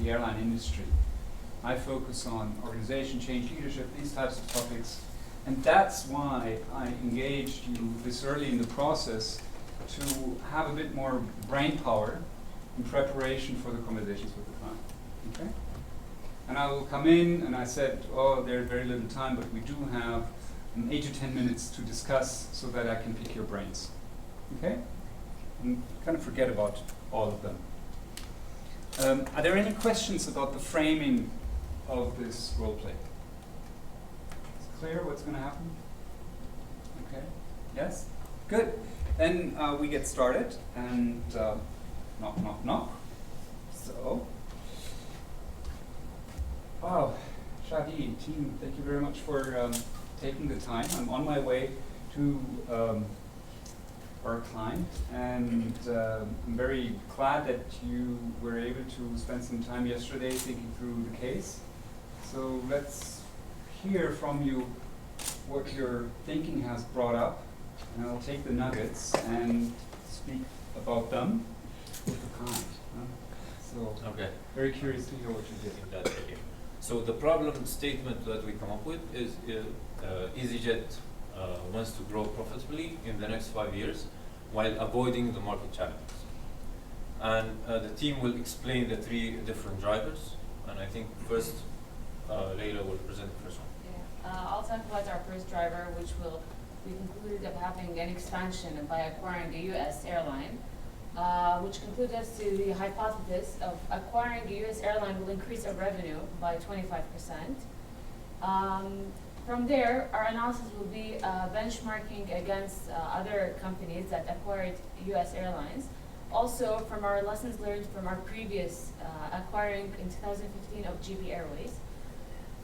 the airline industry. I focus on organization, change, leadership, these types of topics. And that's why I engaged you this early in the process to have a bit more brain power in preparation for the conversations with the client. Okay? And I will come in, and I said, oh, there's very little time, but we do have 8 to 10 minutes to discuss so that I can pick your brains. Okay? And kind of forget about all of them. Are there any questions about the framing of this role play? Is it clear what's going to happen? Okay. Yes? Good. Then we get started, and knock, knock, knock. So, wow, Shadi, team, thank you very much for taking the time. I'm on my way to our client, and I'm very glad that you were able to spend some time yesterday thinking through the case. So let's hear from you what your thinking has brought up, and I'll take the nuggets and speak about them with the client. So, okay. Very curious to hear what you did. So the problem statement that we come up with is EasyJet wants to grow profitably in the next 5 years while avoiding the market challenges. And the team will explain the 3 different drivers. And I think first, Leila will present the first one. Yeah. I'll talk about our first driver, which we concluded of having an expansion by acquiring a U.S. airline, which concluded us to the hypothesis of acquiring a U.S. airline will increase our revenue by 25%. From there, our analysis will be benchmarking against other companies that acquired U.S. airlines. Also, from our lessons learned from our previous acquiring in 2015 of GB Airways.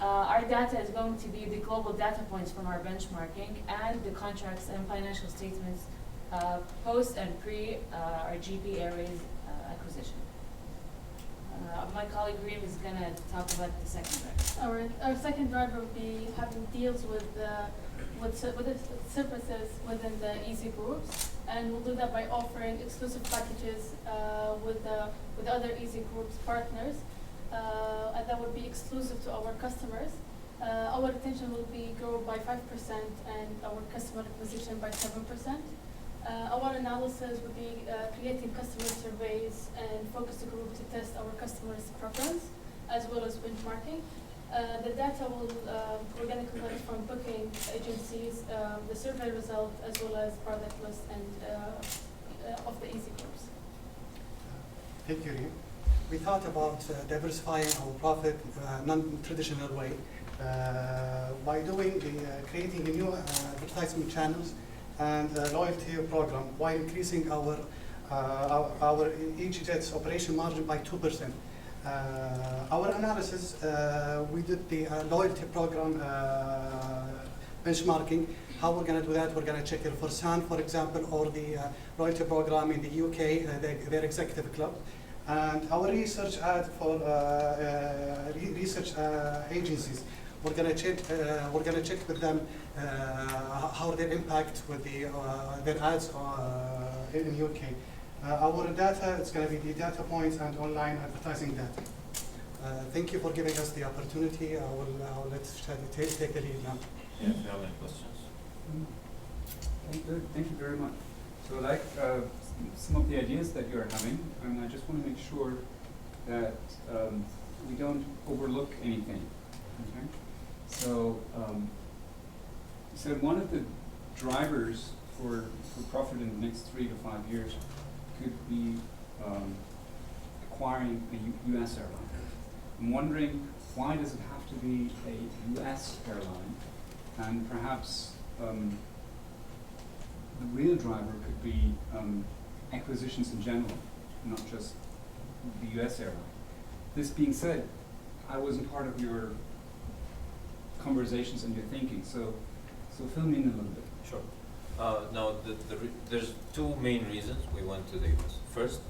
Our data is going to be the global data points from our benchmarking and the contracts and financial statements post and pre our GB Airways acquisition. My colleague Reem is going to talk about the second driver. Our second driver will be having deals with services within the Easy groups, and we'll do that by offering exclusive packages with other Easy groups partners, and that would be exclusive to our customers. Our retention will be grow by 5% and our customer acquisition by 7%. Our analysis would be creating customer surveys and focus group to test our customers' preference as well as benchmarking. The data we're going to collect from booking agencies, the survey result as well as product list and of the Easy groups. Thank you, Reem. We thought about diversifying our profit non-traditional way by creating a new advertisement channels and loyalty program while increasing our EasyJet's operation margin by 2%. Our analysis, we did the loyalty program benchmarking. How we're going to do that? We're going to check it for Sun, for example, or the loyalty program in the UK, their executive club. And our research for research agencies, we're going to check with them how their impact with their ads in UK. Our data, it's going to be the data points and online advertising data. Thank you for giving us the opportunity. I'll let Shadi take the lead now. Yeah, if you have any questions. Good. Thank you very much. So, like some of the ideas that you're having, I just want to make sure that we don't overlook anything. Okay? So, you said one of the drivers for profit in the next 3 to 5 years could be acquiring a U.S. airline. I'm wondering, why does it have to be a U.S. airline? And perhaps the real driver could be acquisitions in general, not just the U.S. airline. This being said, I wasn't part of your conversations and your thinking, so fill me in a little bit. Sure. Now, there's 2 main reasons we went to the US. First,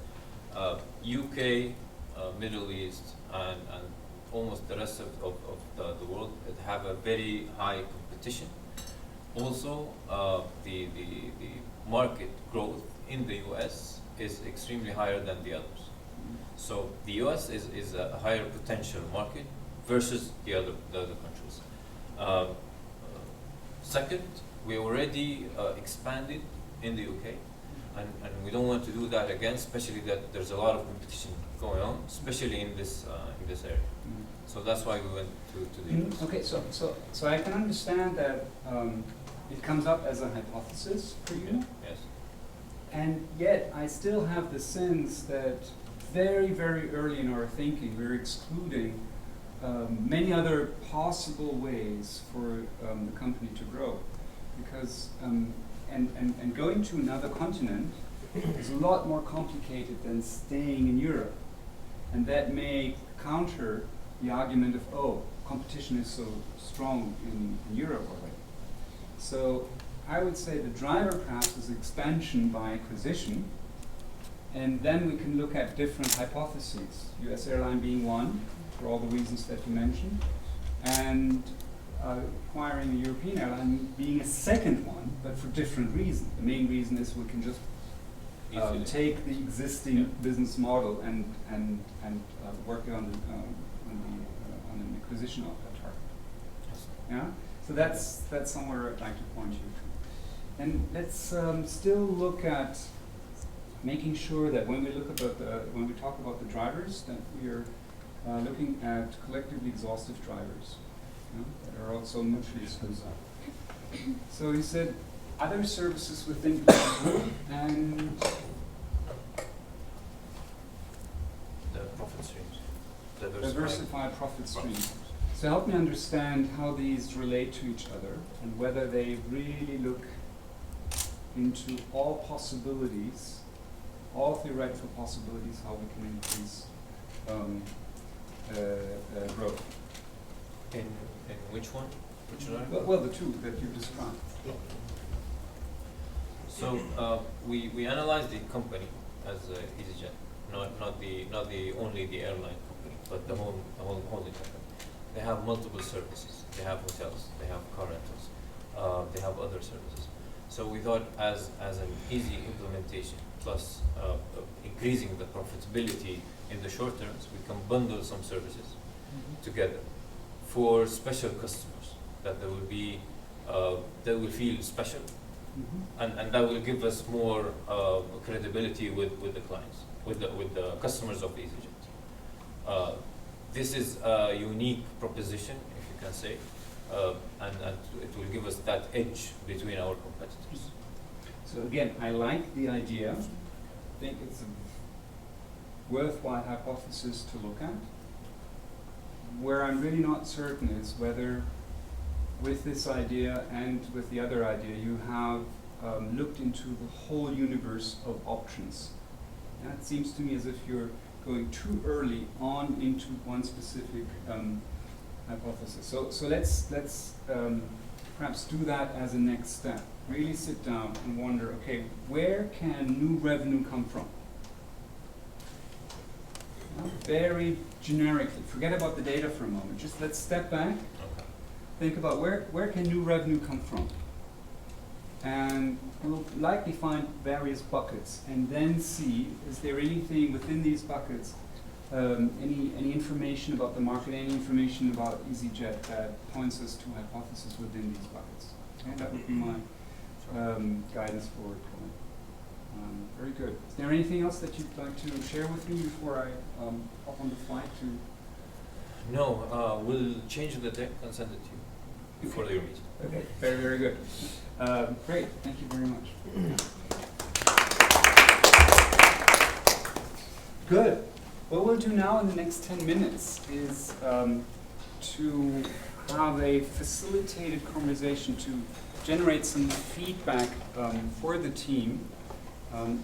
UK, Middle East, and almost the rest of the world have a very high competition. Also, the market growth in the US is extremely higher than the others. So the US is a higher potential market versus the other countries. Second, we already expanded in the UK, and we don't want to do that again, especially that there's a lot of competition going on, especially in this area. So that's why we went to the US. Okay, so I can understand that it comes up as a hypothesis for you, Yes. and yet I still have the sense that very, very early in our thinking we're excluding many other possible ways for the company to grow, because and going to another continent is a lot more complicated than staying in Europe, and that may counter the argument of, oh, competition is so strong in Europe already. So I would say the driver perhaps is expansion by acquisition, and then we can look at different hypotheses, US airline being one, for all the reasons that you mentioned, and acquiring a European airline being a second one, but for different reasons. The main reason is we can just take the existing business model and work on an acquisition of that target. Yes. Yeah. So that's somewhere I'd like to point you to. And let's still look at making sure that when we talk about the drivers, that we are looking at collectively exhaustive drivers, that are also mutually exclusive. So he said other services within Deliveroo and The profit streams. diversified profit streams. So help me understand how these relate to each other and whether they really look into all possibilities, all theoretical possibilities, how we can increase growth. In which one? Which driver? Well, the two that you described. So we analyzed the company as EasyJet, not the only the airline company, but the whole holding company. They have multiple services. They have hotels. They have car rentals. They have other services. So we thought as an easy implementation plus increasing the profitability in the short terms, we can bundle some services together for special customers that they will be they will feel special. And that will give us more credibility with the clients, with the customers of EasyJet. This is a unique proposition, if you can say, and it will give us that edge between our competitors. So again, I like the idea. I think it's a worthwhile hypothesis to look at. Where I'm really not certain is whether with this idea and with the other idea you have looked into the whole universe of options. And it seems to me as if you're going too early on into one specific hypothesis. So let's perhaps do that as a next step. Really sit down and wonder, okay, where can new revenue come from? Very generically, forget about the data for a moment. Just let's step back. Okay. Think about where can new revenue come from? And we'll likely find various buckets and then see, is there anything within these buckets, any information about the market, any information about EasyJet that points us to hypothesis within these buckets. Okay, that would be my guidance forward. Very good. Is there anything else that you'd like to share with me before I hop on the flight to? No, we'll change the deck and send it to you before your meeting. Okay, very, very good. Great, thank you very much. Good. What we'll do now in the next 10 minutes is to have a facilitated conversation to generate some feedback for the team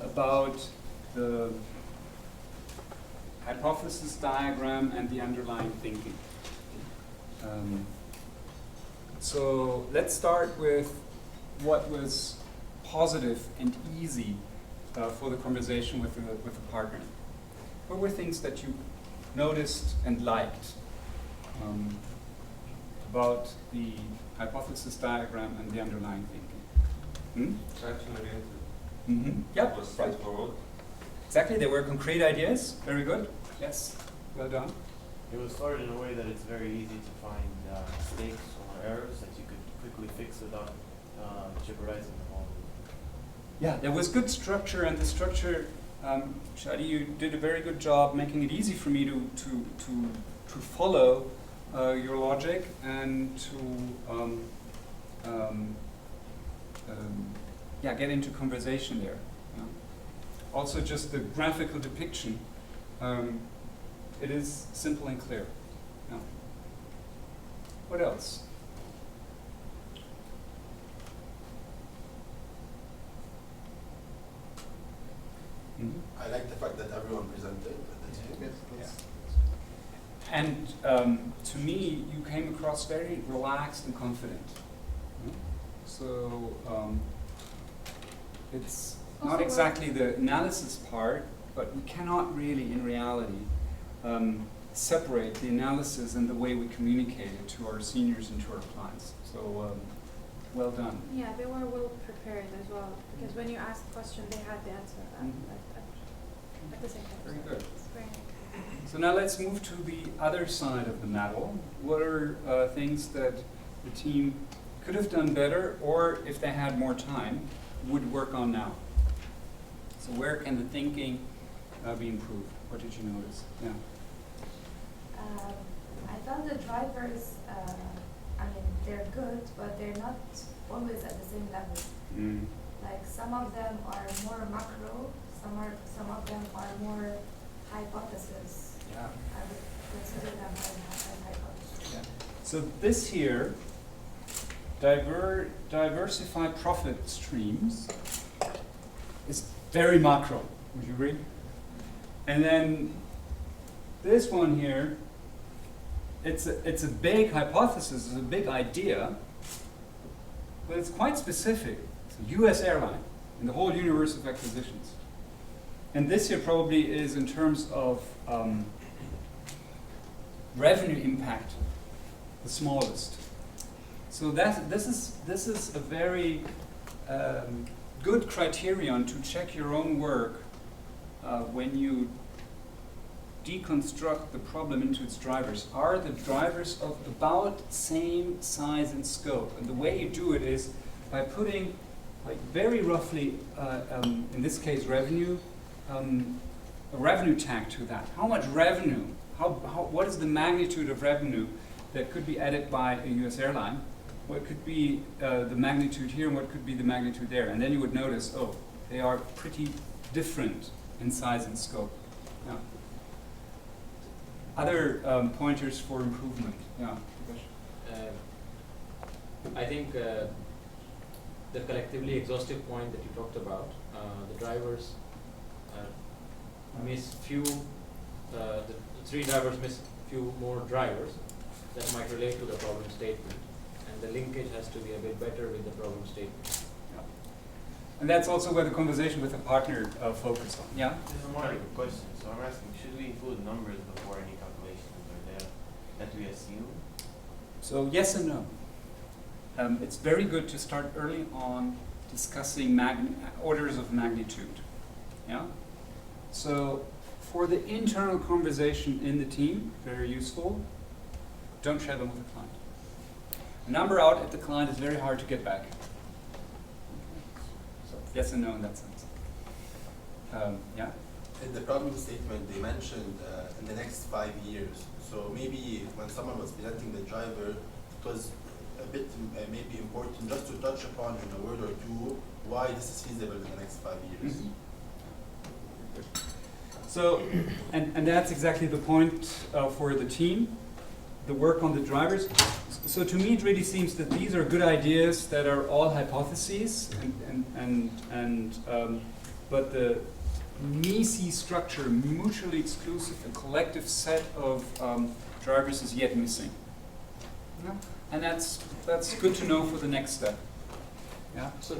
about the hypothesis diagram and the underlying thinking. So let's start with what was positive and easy for the conversation with the partner. What were things that you noticed and liked about the hypothesis diagram and the underlying thinking? Action oriented. Yep. Was Right. straightforward. Exactly, they were concrete ideas. Very good. Yes, well done. It was sorted in a way that it's very easy to find mistakes or errors that you could quickly fix without jeopardizing the whole. Yeah, there was good structure, and the structure, Shadi, you did a very good job making it easy for me to follow your logic and to yeah, get into conversation there. Yeah. Also, just the graphical depiction, it is simple and clear. Yeah. What else? I like the fact that everyone presented at the team. Yes. And to me, you came across very relaxed and confident. So it's not exactly the analysis part, but we cannot really, in reality, separate the analysis and the way we communicate it to our seniors and to our clients. So well done. Yeah, they were well prepared as well, because when you asked the question, they had the answer at the same time. Very good. It's very nice. So now let's move to the other side of the medal. What are things that the team could have done better, or if they had more time, would work on now? So where can the thinking be improved? What did you notice? Yeah. I thought the drivers, I mean, they're good, but they're not always at the same level. Mm. Like some of them are more macro, some of them are more hypothesis. Yeah. I would consider them as hypothesis. Yeah. So this here, diversify profit streams, is very macro. Would you agree? And then this one here, it's a big hypothesis, it's a big idea, but it's quite specific. It's a US airline in the whole universe of acquisitions. And this here probably is in terms of revenue impact, the smallest. So this is a very good criterion to check your own work when you deconstruct the problem into its drivers. Are the drivers of about same size and scope? And the way you do it is by putting, like very roughly, in this case revenue, a revenue tag to that. How much revenue? What is the magnitude of revenue that could be added by a US airline? What could be the magnitude here and what could be the magnitude there? And then you would notice, oh, they are pretty different in size and scope. Yeah. Other pointers for improvement. Yeah. I think the collectively exhaustive point that you talked about, the drivers miss few, the three drivers miss few more drivers that might relate to the problem statement, and the linkage has to be a bit better with the problem statement. Yeah. And that's also where the conversation with the partner focused on. Yeah? This is more like a question, so I'm asking, should we include numbers before any calculations are there that we assume? So yes and no. It's very good to start early on discussing orders of magnitude. Yeah? So for the internal conversation in the team, very useful. Don't share them with the client. A number out at the client is very hard to get back. So yes and no in that sense. Yeah? In the problem statement, they mentioned in the next 5 years. So maybe when someone was presenting the driver, it was a bit maybe important just to touch upon in a word or two why this is feasible in the next 5 years. Mm-hmm. So, and that's exactly the point for the team, the work on the drivers. So to me, it really seems that these are good ideas that are all hypotheses, but the MECE structure, mutually exclusive, a collective set of drivers is yet missing. Yeah. And that's good to know for the next step. Yeah. So,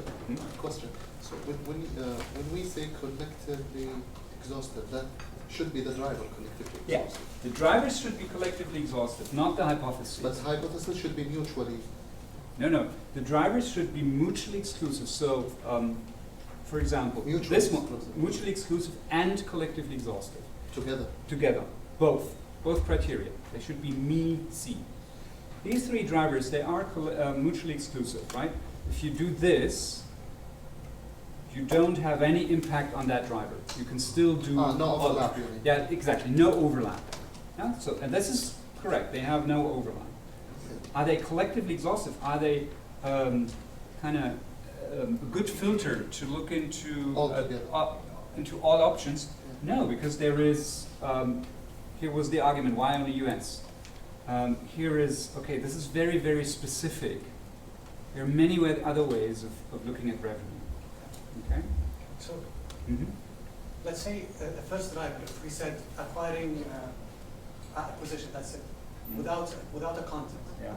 question. So when we say collectively exhausted, that should be the driver collectively Yeah. exhausted. The drivers should be collectively exhausted, not the hypothesis. But hypothesis should be mutually. No. The drivers should be mutually exclusive. So For example, Mutually this one, exclusive. mutually exclusive and collectively exhaustive. Together. Together, both criteria. They should be me-see. These three drivers, they are mutually exclusive, right? If you do this, you don't have any impact on that driver. You can still do No all- overlap, you mean? Yeah, exactly, no overlap. Yeah? So, and this is correct, they have no overlap. Are they collectively exhaustive? Are they kind of a good filter to look into into all options? No, because there is, here was the argument, why only US? Here is, okay, this is very, very specific. There are many other ways of looking at revenue. Okay? So, Mm-hmm. let's say the first driver, if we said acquiring acquisition, that's it, without a content, Yeah.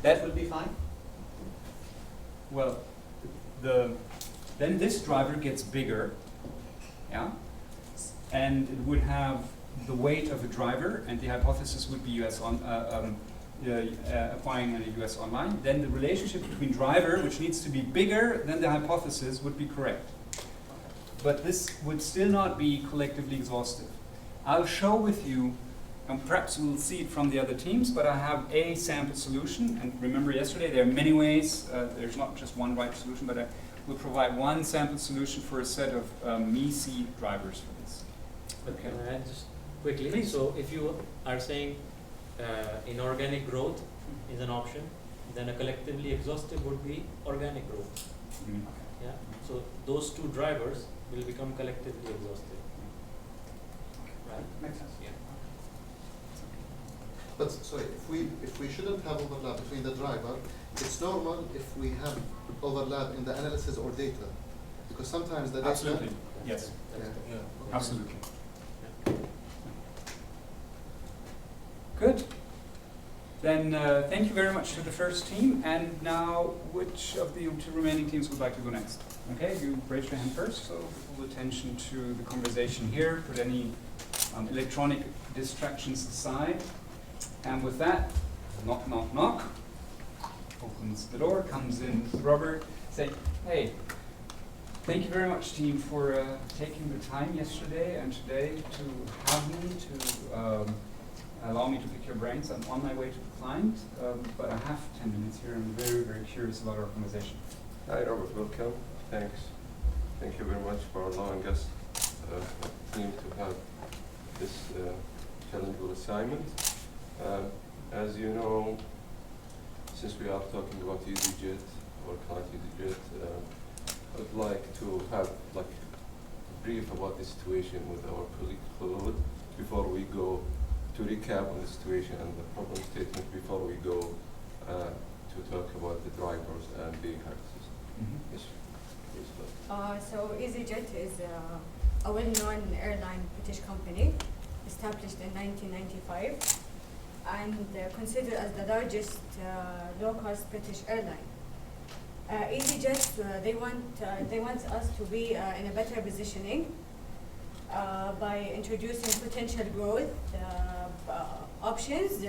that will be fine? Well, then this driver gets bigger, yeah, and it would have the weight of a driver, and the hypothesis would be US on acquiring a US online. Then the relationship between driver, which needs to be bigger than the hypothesis, would be correct. But this would still not be collectively exhaustive. I'll show with you, and perhaps we'll see it from the other teams, but I have a sample solution. And remember yesterday, there are many ways. There's not just one right solution, but I will provide one sample solution for a set of me-see drivers for this. But can I add just quickly? Please. So if you are saying inorganic growth is an option, then a collectively exhaustive would be organic growth. Mm. Yeah. So those two drivers will become collectively exhaustive. Right? Makes sense. Yeah. But sorry, if we shouldn't have overlap between the driver, it's normal if we have overlap in the analysis or data, because sometimes the data. Absolutely. Yes. Yeah. Absolutely. Good. Then thank you very much to the first team. And now, which of the two remaining teams would like to go next? Okay, you raise your hand first, so full attention to the conversation here. Put any electronic distractions aside. And with that, knock, knock, knock. Opens the door, comes in Robert, saying, hey, thank you very much, team, for taking the time yesterday and today to have me, to allow me to pick your brains. I'm on my way to the client, but I have 10 minutes here. I'm very, very curious about our conversation. Hi, Robert. Welcome. Thanks. Thank you very much for allowing us, team, to have this challenging assignment. As you know, since we are talking about EasyJet or client EasyJet, I'd like to have like a brief about the situation with our colleague Claude before we go to recap on the situation and the problem statement before we go to talk about the drivers and the hypothesis. Mm-hmm. Yes, please. So EasyJet is a well-known airline British company established in 1995 and considered as the largest low-cost British airline. EasyJet, they want us to be in a better positioning by introducing potential growth options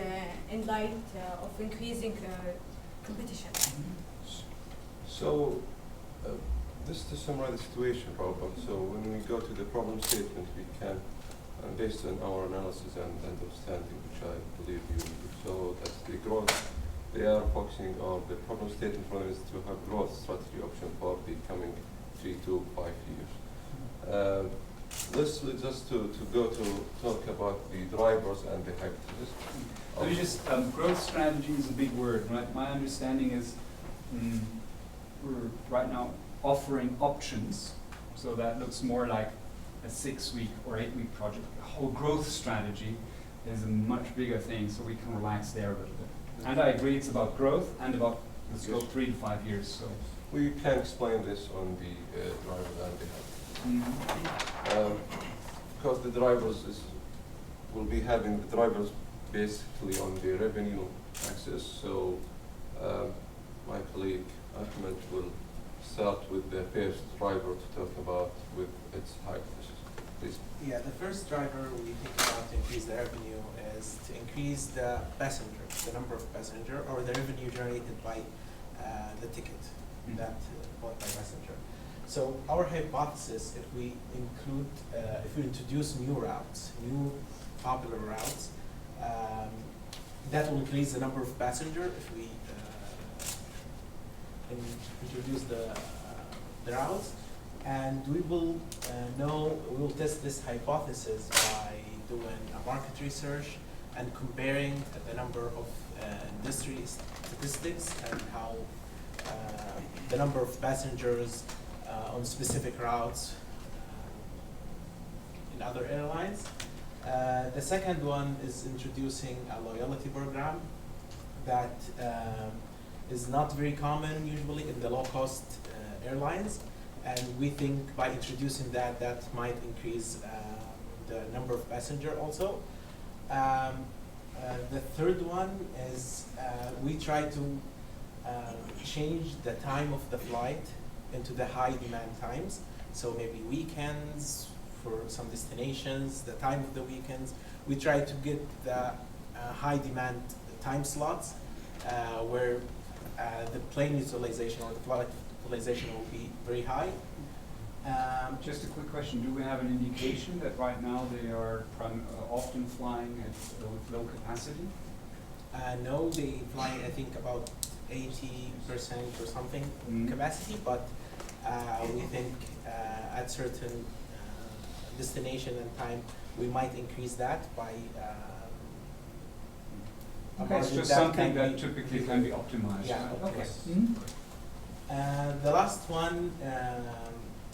in light of increasing competition. So, just to summarize the situation problem, so when we go to the problem statement, we can, based on our analysis and understanding, which I believe you saw, that the growth, they are focusing on the problem statement for them is to have growth strategy option for the coming 3 to 5 years. This leads us to go to talk about the drivers and the hypothesis. Let me just, growth strategy is a big word, right? My understanding is we're right now offering options, so that looks more like a 6-week or 8-week project. The whole growth strategy is a much bigger thing, so we can relax there a little bit. And I agree, it's about growth and about the scope 3 to 5 years. So we can explain this on the drivers and the hypothesis. Because the drivers will be having the drivers basically on the revenue axis. So my colleague Ahmed will start with the first driver to talk about with its hypothesis. Please. Yeah, the first driver we think about to increase the revenue is to increase the passenger, the number of passenger, or the revenue generated by the ticket that bought by passenger. So our hypothesis, if we include, if we introduce new routes, new popular routes, that will increase the number of passengers if we introduce the routes, and we will we will test this hypothesis by doing a market research and comparing the number of industry statistics and how the number of passengers on specific routes in other airlines. The second one is introducing a loyalty program that is not very common usually in the low-cost airlines, and we think by introducing that, that might increase the number of passengers also. The third one is we try to change the time of the flight into the high demand times. So maybe weekends for some destinations, the time of the weekends. We try to get the high demand time slots where the plane utilization or the flight utilization will be very high. Just a quick question, do we have an indication that right now they are often flying at, with low capacity? No, they fly I think about 80% or something capacity, but we think at certain destination and time we might increase that by okay, it's just something that typically can be optimized. Yeah, right? Okay. The last one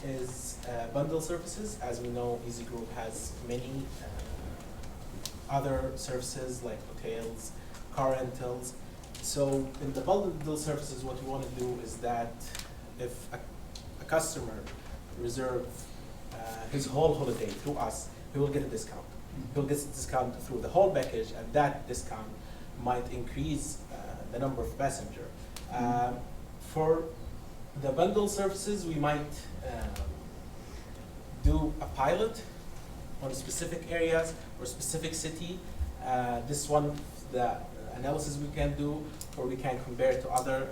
is bundle services. As we know, Easy Group has many other services like hotels, car rentals. So in the bundle services, what we want to do is that if a customer reserves his whole holiday through us, he will get a discount. He'll get a discount through the whole package, and that discount might increase the number of passengers. For the bundle services, we might do a pilot on specific areas or specific city. This is one of the analysis we can do, or we can compare to other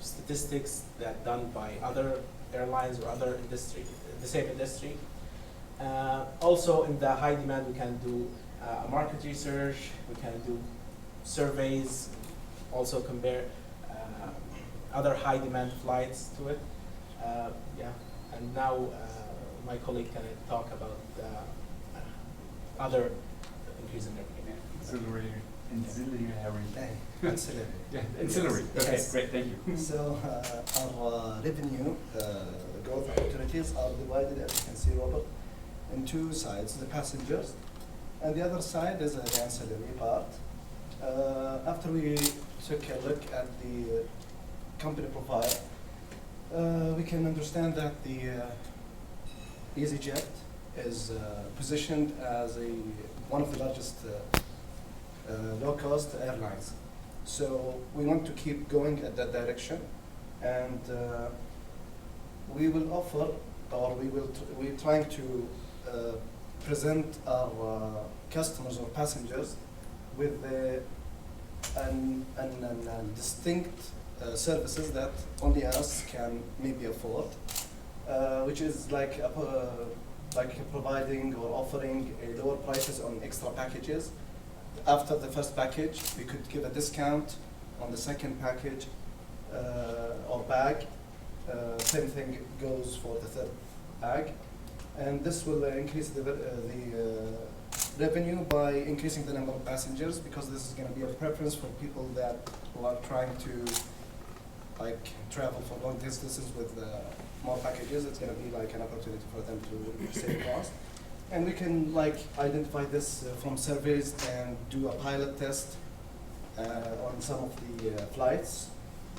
statistics that done by other airlines or other industry, the same industry. Also, in the high demand, we can do market research. We can do surveys. Also compare other high demand flights to it. Yeah, and now my colleague can talk about other increase in revenue. Ancillary. Ancillary. Yeah, ancillary. Okay, Yes. great, thank you. So our revenue growth opportunities are divided, as you can see, Robert, in two sides: the passengers, and the other side is the ancillary part. After we took a look at the company profile, we can understand that the EasyJet is positioned as one of the largest low-cost airlines. So we want to keep going at that direction, and we will offer, or we're trying to present our customers or passengers with distinct services that only us can maybe afford, which is like providing or offering lower prices on extra packages. After the first package, we could give a discount on the second package or bag. Same thing goes for the third bag, and this will increase the revenue by increasing the number of passengers, because this is going to be a preference for people who are trying to travel for long distances with more packages. It's going to be like an opportunity for them to save cost. And we can identify this from surveys and do a pilot test on some of the flights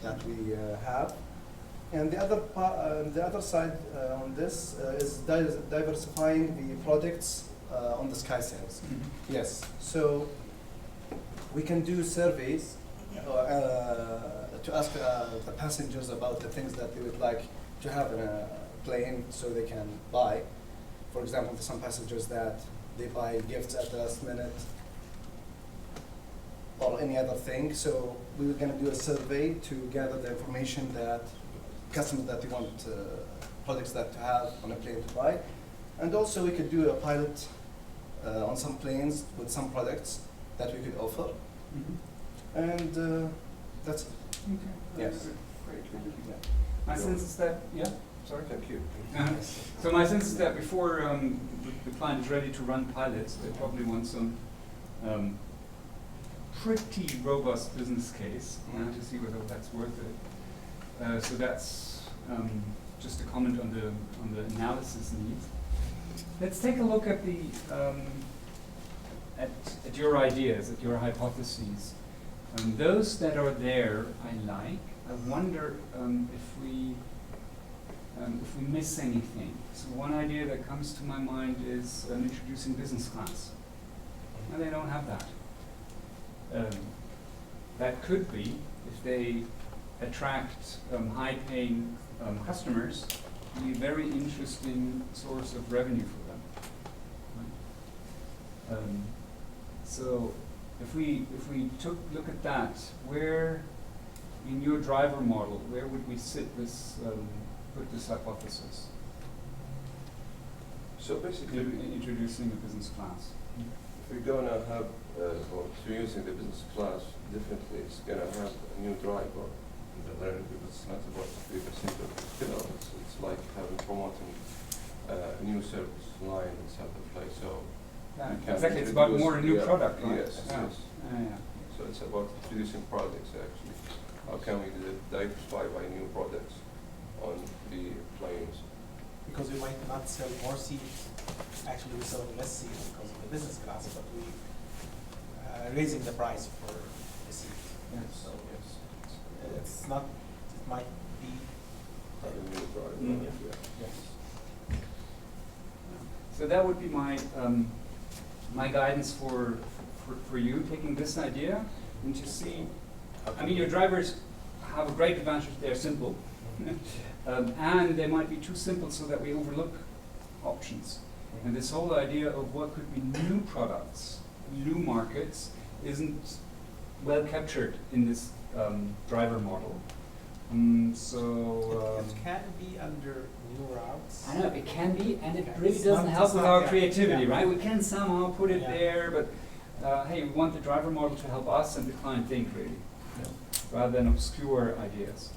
that we have. And the other side on this is diversifying the products on the sky sales. Mm-hmm. Yes, so we can do surveys to ask the passengers about the things that they would like to have in a plane so they can buy. For example, for some passengers that they buy gifts at the last minute or any other thing. So we were going to do a survey to gather the information that customers that they want products that to have on a plane to buy. And also we could do a pilot on some planes with some products that we could offer. And that's it. Okay. Yes. Great, thank you. My sense is that, yeah? Sorry? Thank you. So my sense is that before the client is ready to run pilots, they probably want some pretty robust business case to see whether that's worth it. So that's just a comment on the analysis needs. Let's take a look at the at your ideas, at your hypotheses. Those that are there, I like. I wonder if we miss anything. So one idea that comes to my mind is introducing business class. And they don't have that. That could be, if they attract high-paying customers, be a very interesting source of revenue for them. Right? So if we look at that, where in your driver model, where would we sit this put this hypothesis? So basically, introducing a business class. if we're gonna have, or to using the business class, definitely it's gonna have a new driver in the learning, because it's not about the 3% of the killer. It's like having promoting a new service line and something like so. Yeah, You can exactly, it's about more a new yeah, product, right? Yes, Yeah. yes. Yeah. So it's about introducing products actually. How can we diversify by new products on the planes? Because we might not sell more seats. Actually, we sell less seats because of the business class, but we raising the price for the seat. Yes. So it's not. It might be. A new driver, Mm. yeah. Yes. So that would be my my guidance for you, taking this idea and to see. I mean, your drivers have a great advantage; they're simple, and they might be too simple so that we overlook options. And this whole idea of what could be new products, new markets, isn't well captured in this driver model. It can be under new routes. I know it can be, and it Okay. really It's doesn't not- help it's with not- our yeah. creativity, Yeah. right? We can somehow put it Yeah. there, but hey, we want the driver model to help us and the client think, really, rather than obscure ideas.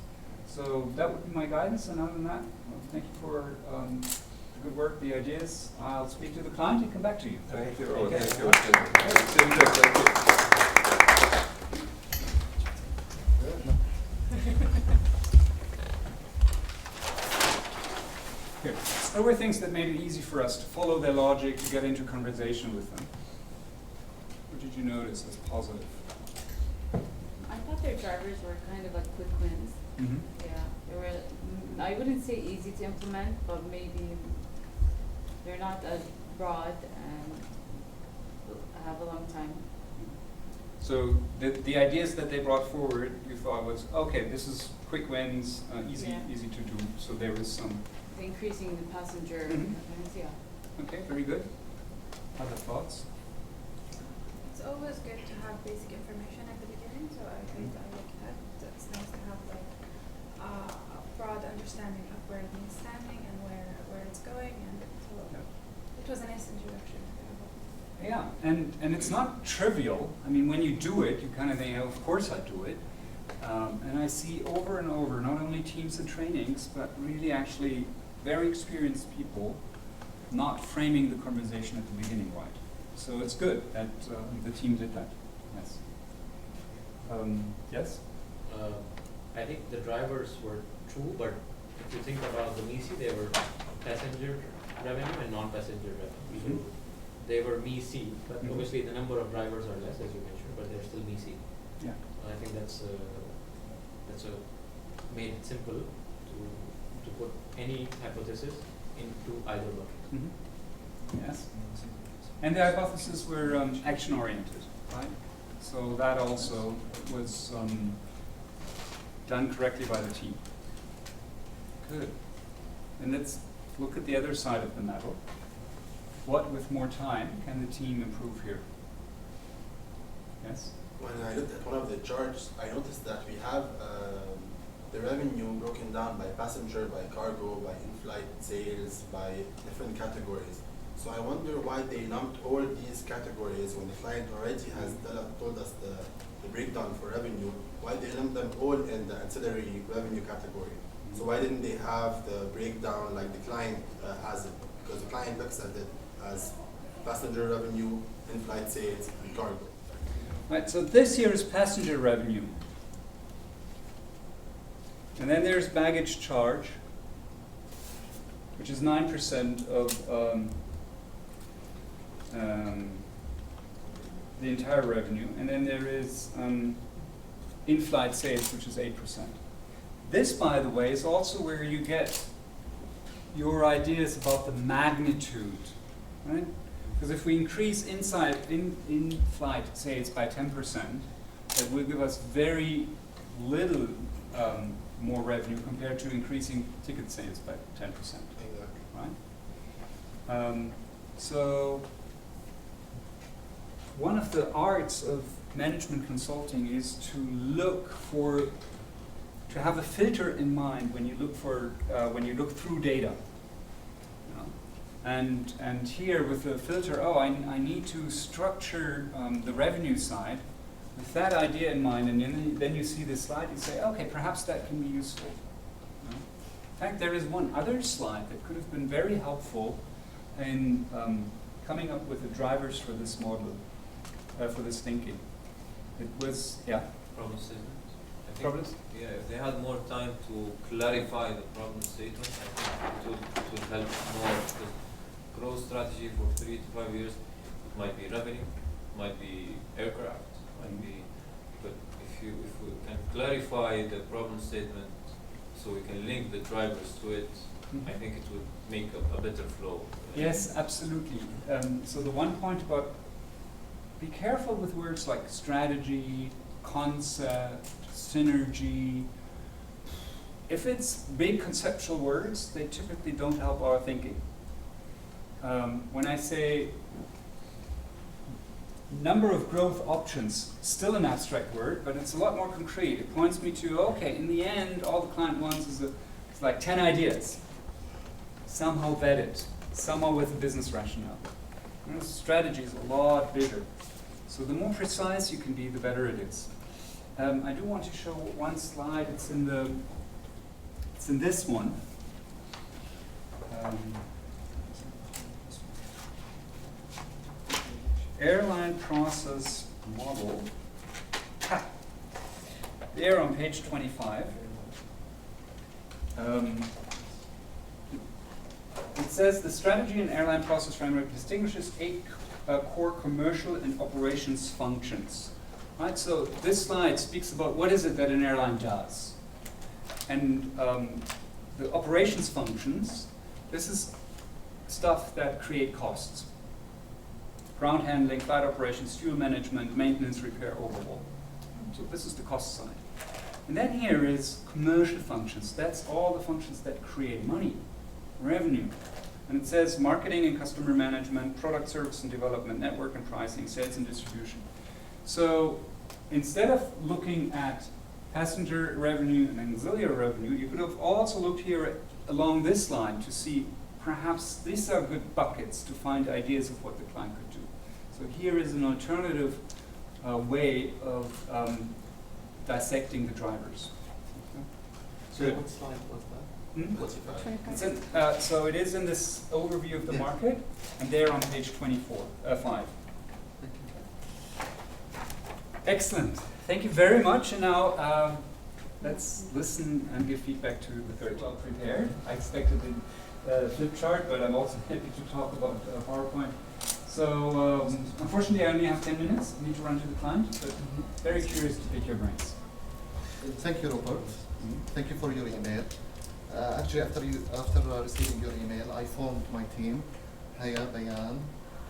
So that would be my guidance, and other than that, thank you for the good work, the ideas. I'll speak to the client and come back to you. Thank you. Okay. Thank you. Thank you. Here. There were things that made it easy for us to follow their logic, to get into conversation with them. What did you notice as positive? I thought their drivers were kind of like quick wins. Mm-hmm. Yeah, they were. I wouldn't say easy to implement, but maybe they're not as broad and have a long time. So the ideas that they brought forward, you thought was, okay, this is quick wins, easy Yeah. easy to do. So there was some. Increasing the passenger Mhm. attendance, yeah. Okay, very good. Other thoughts? It's always good to have basic information at the beginning, so I think I like that. It's nice to have like a broad understanding of where it needs standing and where it's going, and so it was a nice introduction. Yeah, and it's not trivial. I mean, when you do it, you kind of think, oh, of course I do it. And I see over and over, not only teams and trainings, but really actually very experienced people not framing the conversation at the beginning right. So it's good that the team did that. Yes. Yes? I think the drivers were true, but if you think about the MISI, they were passenger revenue and non-passenger revenue. So they were MISI, but obviously the number of drivers are less, as you mentioned, but they're still MISI. Yeah. I think that's made it simple to put any hypothesis into either bucket. Mm-hmm. Yes. And the hypotheses were action-oriented, right? So that also was done correctly by the team. Good. And let's look at the other side of the medal. What, with more time, can the team improve here? Yes? When I looked at one of the charts, I noticed that we have the revenue broken down by passenger, by cargo, by in-flight sales, by different categories. So I wonder why they lumped all these categories when the client already has told us the breakdown for revenue, why they lump them all in the ancillary revenue category. So why didn't they have the breakdown like the client has it? Because the client looks at it as passenger revenue, in-flight sales, and cargo. Right, so this here is passenger revenue. And then there's baggage charge, which is 9% of the entire revenue. And then there is in-flight sales, which is 8%. This, by the way, is also where you get your ideas about the magnitude, right? Because if we increase in-flight sales by 10%, that will give us very little more revenue compared to increasing ticket sales by 10%. Exactly. Right? So one of the arts of management consulting is to have a filter in mind when you look through data. You know? And here with the filter, I need to structure the revenue side with that idea in mind, and then you see this slide, you say, okay, perhaps that can be useful. You know? In fact, there is one other slide that could have been very helpful in coming up with the drivers for this model, for this thinking. It was, Problem statement. I think, Problems? yeah, if they had more time to clarify the problem statement, I think it would help more. Because growth strategy for 3 to 5 years, it might be revenue, it might be aircraft, might be. But if we can clarify the problem statement, so we can link the drivers to it, I think it would make a better flow. Yes, absolutely. So the one point about be careful with words like strategy, concept, synergy. If it's big conceptual words, they typically don't help our thinking. When I say number of growth options, still an abstract word, but it's a lot more concrete. It points me to, okay, in the end, all the client wants is it's like 10 ideas, somehow vetted, somehow with a business rationale. You know, strategy is a lot bigger. So the more precise you can be, the better it is. I do want to show one slide. It's in this one. Airline process model. There on page 25. It says the strategy and airline process framework distinguishes 8 core commercial and operations functions. Right, so this slide speaks about what is it that an airline does. And the operations functions, this is stuff that create costs. Ground handling, flight operations, fuel management, maintenance, repair, overhaul. So this is the cost side. And then here is commercial functions. That's all the functions that create money, revenue. And it says marketing and customer management, product service and development, network and pricing, sales and distribution. So instead of looking at passenger revenue and auxiliary revenue, you could have also looked here along this line to see perhaps these are good buckets to find ideas of what the client could do. So here is an alternative way of dissecting the drivers. Okay. So what slide was that? What's it? It's in, so it is in this overview of the market, and there on page 5. Excellent. Thank you very much. And now let's listen and give feedback to the third. Well prepared. I expected the flip chart, but I'm also happy to talk about PowerPoint. So unfortunately, I only have 10 minutes. I need to run to the client, but very curious to pick your brains. Thank you, Robert. Thank you for your email. Actually, after receiving your email, I formed my team, Haya, Bayan,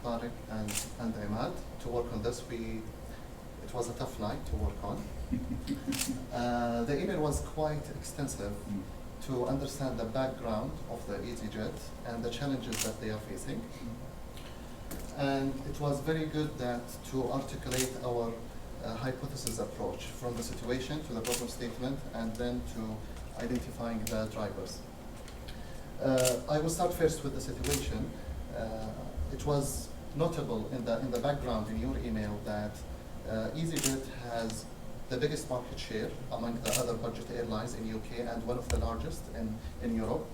Tariq, and Amal, to work on this. It was a tough night to work on. The email was quite extensive to understand the background of the EasyJet and the challenges that they are facing. And it was very good to articulate our hypothesis approach from the situation to the problem statement and then to identifying the drivers. I will start first with the situation. It was notable in the background in your email that EasyJet has the biggest market share among the other budget airlines in UK and one of the largest in Europe.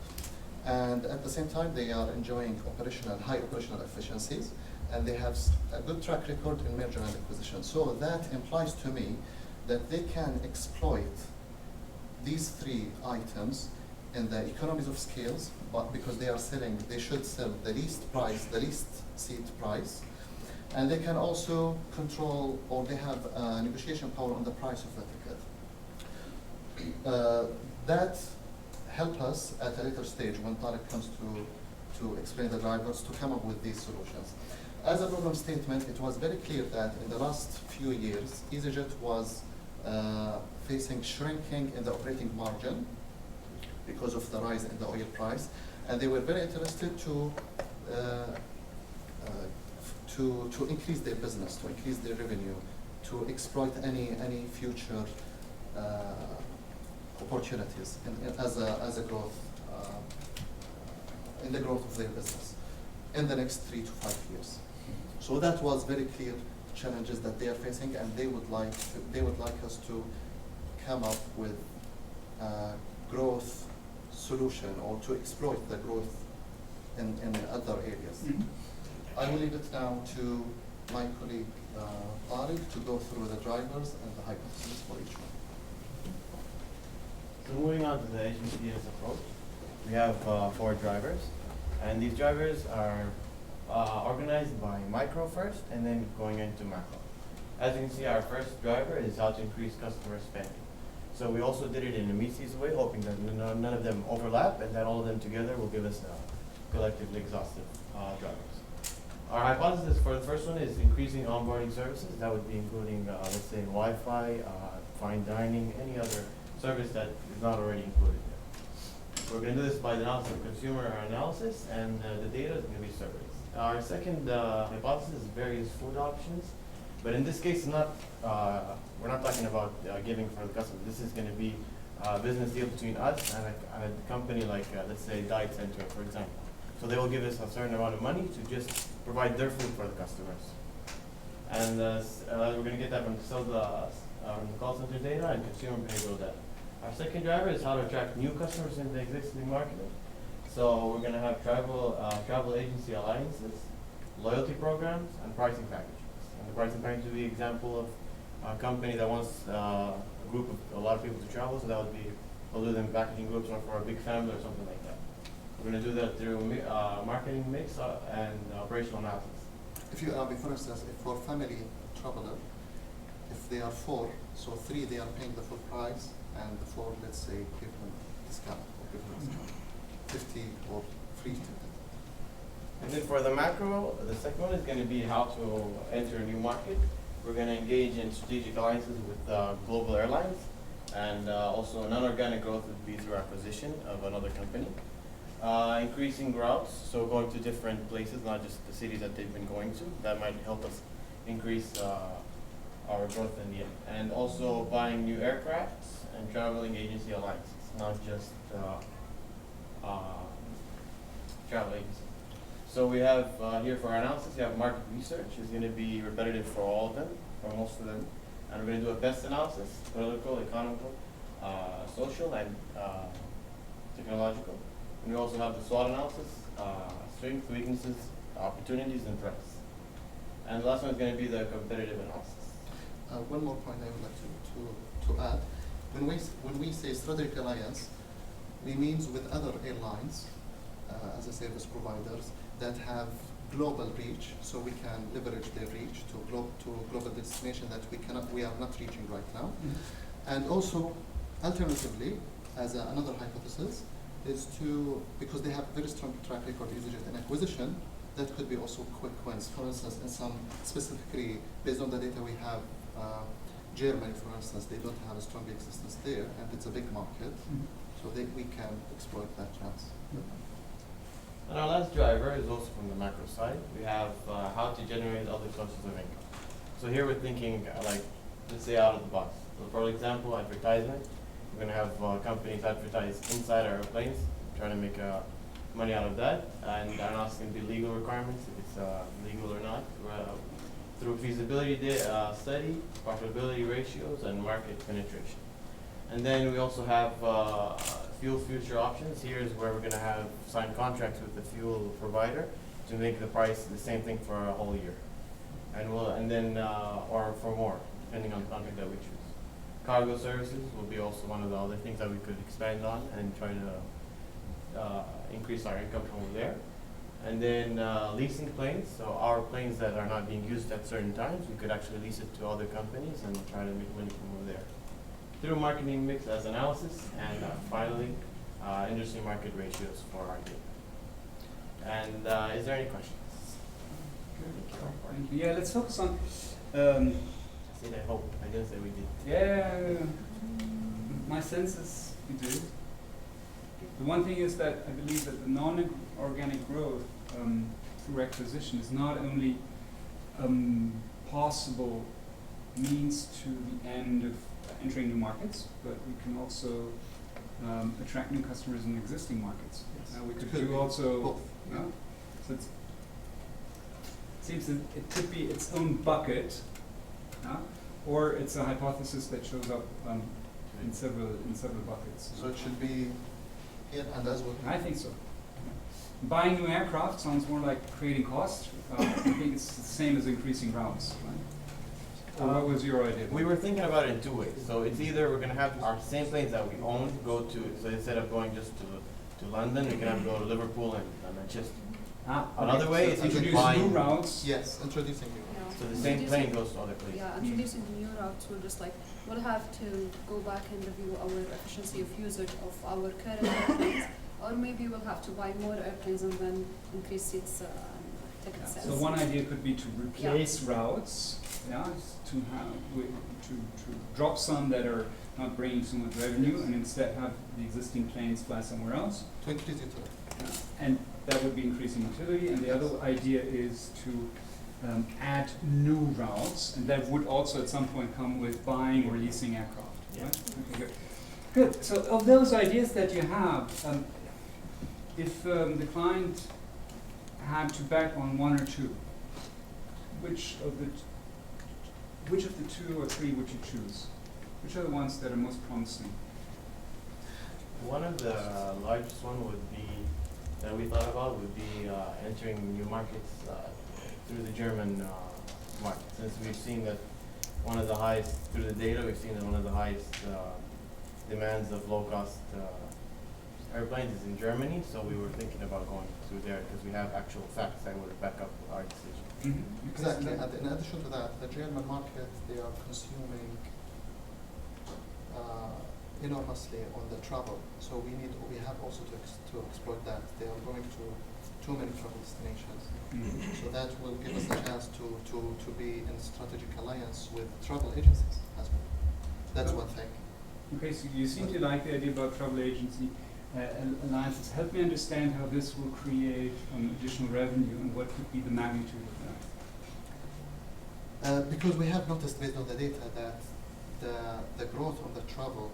And at the same time, they are enjoying high operational efficiencies, and they have a good track record in merger and acquisition. So that implies to me that they can exploit these three items in the economies of scales, but because they should sell the least seat price, and they can also control, or they have negotiation power on the price of the ticket. That help us at a later stage when Tariq comes to explain the drivers to come up with these solutions. As a problem statement, it was very clear that in the last few years, EasyJet was facing shrinking in the operating margin because of the rise in the oil price, and they were very interested to increase their business, to increase their revenue, to exploit any future opportunities as a growth in the growth of their business in the next 3 to 5 years. So that was very clear challenges that they are facing, and they would like us to come up with a growth solution or to exploit the growth in other areas. Mm-hmm. I will leave it now to my colleague Tariq to go through the drivers and the hypotheses for each one. So moving on to the HBCS approach, we have 4 drivers, and these drivers are organized by micro first and then going into macro. As you can see, our first driver is how to increase customer spending. So we also did it in a Mises way, hoping that none of them overlap and that all of them together will give us collectively exhaustive drivers. Our hypothesis for the first one is increasing onboarding services. That would be including, let's say, Wi-Fi, fine dining, any other service that is not already included there. We're going to do this by the analysis of consumer analysis, and the data is going to be surveys. Our second hypothesis is various food options, but in this case, we're not talking about giving for the customer. This is going to be a business deal between us and a company like, let's say, Diet Center, for example. So they will give us a certain amount of money to just provide their food for the customers. And we're going to get that from the call center data and consumer behavioral data. Our second driver is how to attract new customers in the existing market. So we're going to have travel agency alliances, loyalty programs, and pricing packages. And the pricing package would be an example of a company that wants a lot of people to travel, so that would be, we'll do them in packaging groups or for a big family or something like that. We're going to do that through marketing mix and operational analysis. If you, for instance, if for family traveler, if they are 4, so 3 they are paying the full price, and the 4, let's say, give them discount or give them discount, 50 or free ticket. And then for the macro, the second one is going to be how to enter a new market. We're going to engage in strategic alliances with global airlines, and also non-organic growth would be through acquisition of another company. Increasing routes, so going to different places, not just the cities that they've been going to. That might help us increase our growth in the end. And also buying new aircrafts and traveling agency alliances, not just travel agency. So we have here for our analysis, we have market research. It's going to be repetitive for all of them, for most of them. And we're going to do a best analysis, political, economical, social, and technological. And we also have the SWOT analysis, strengths, weaknesses, opportunities, and threats. And the last one is going to be the competitive analysis. One more point I would like to add. When we say strategic alliance, we mean with other airlines as a service providers that have global reach, so we can leverage their reach to global destination that we are not reaching right now. Mm-hmm. And also, alternatively, as another hypothesis, is because they have very strong track record in acquisition, that could be also quick wins. For instance, in some specifically, based on the data we have, Germany, for instance, they don't have a strong existence there, and it's a big market, so we can exploit that chance. And our last driver is also from the macro side. We have how to generate other sources of income. So here we're thinking like, let's say out of the box. So for example, advertisement. We're going to have companies advertise inside our airplanes, trying to make money out of that. And analysis can be legal requirements, if it's legal or not, through feasibility study, profitability ratios, and market penetration. And then we also have fuel future options. Here is where we're going to have signed contracts with the fuel provider to make the price the same thing for a whole year, or for more, depending on the contract that we choose. Cargo services will be also one of the other things that we could expand on and try to increase our income from there. And then leasing planes, so our planes that are not being used at certain times, we could actually lease it to other companies and try to make money from there. Through marketing mix as analysis, and finally, industry market ratios for our data. And is there any questions? Thank you. Yeah, let's focus on. I said I hope. I didn't say we did. Yeah, my sense is we do. The one thing is that I believe that the non-organic growth through acquisition is not only possible means to the end of entering new markets, but we can also attract new customers in existing markets. Yes. We could do also. Both. Yeah. So it seems that it could be its own bucket, or it's a hypothesis that shows up in several buckets. So it should be here and as well. I think so. Buying new aircraft sounds more like creating cost. I think it's the same as increasing routes. Right? What was your idea? We were thinking about it in two ways. So it's either we're going to have our same planes that we own go to, so instead of going just to London, we can have go to Liverpool and Manchester. Another way is introduce buying new routes. Yes, introducing new routes. So the same plane goes to other places. Yeah, introducing new routes will just like, we'll have to go back and review our efficiency of usage of our current airplanes, or maybe we'll have to buy more airplanes and then increase seats ticket sales. So one idea could be to replace routes, to have to drop some that are not bringing so much revenue, and instead have the existing planes fly somewhere else. To increase utility. And that would be increasing utility. And the other idea is to add new routes, and that would also at some point come with buying or leasing aircraft. Yeah. Right? Okay, good. Good. So of those ideas that you have, if the client had to bet on one or two, which of the two or three would you choose? Which are the ones that are most promising? One of the largest one would be, that we thought about, would be entering new markets through the German market. Since we've seen that one of the highest, through the data, we've seen that one of the highest demands of low-cost airplanes is in Germany, so we were thinking about going through there because we have actual facts that would back up our decision. Exactly. And in addition to that, the German market, they are consuming enormously on the travel. So we have also to exploit that. They are going to too many travel destinations. So that will give us a chance to be in strategic alliance with travel agencies as well. That's one thing. Okay, so you seem to like the idea about travel agency alliances. Help me understand how this will create additional revenue and what could be the magnitude of that. Because we have noticed based on the data that the growth on the travel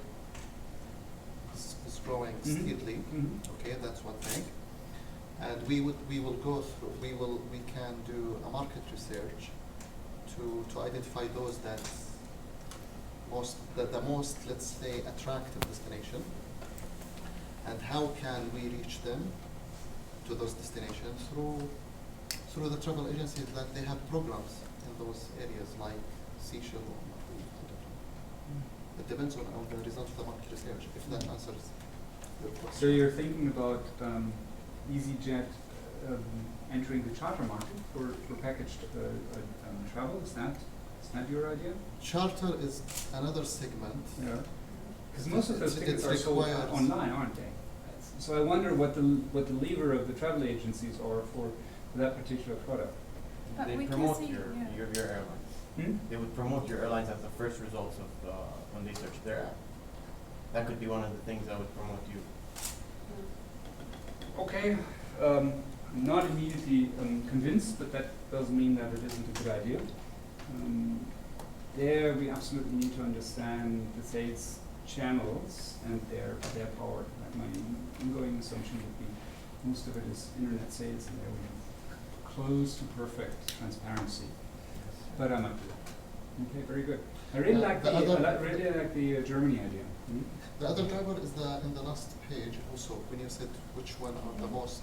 is growing steadily. Okay, that's one thing. And we can do a market research to identify those that the most, let's say, attractive destination, and how can we reach them to those destinations through the travel agencies that they have programs in those areas like Seychelles or it depends on the result of the market research, if that answers your question. So you're thinking about EasyJet entering the charter market for packaged travel? Is that your idea? Charter is another segment. Yeah. Because most of those tickets are sold online, aren't they? So I wonder what the lever of the travel agencies are for that particular product. But They we can promote see, your airlines. They would promote your airlines as the first results of when they search their app. That could be one of the things that would promote you. Okay, not immediately convinced, but that doesn't mean that it isn't a good idea. There we absolutely need to understand the sales channels and their power. My ongoing assumption would be most of it is internet sales, and there we have close to perfect transparency. But I might do that. Okay, very good. I really like the Germany idea. Hmm? The other driver is in the last page also, when you said which one are the most,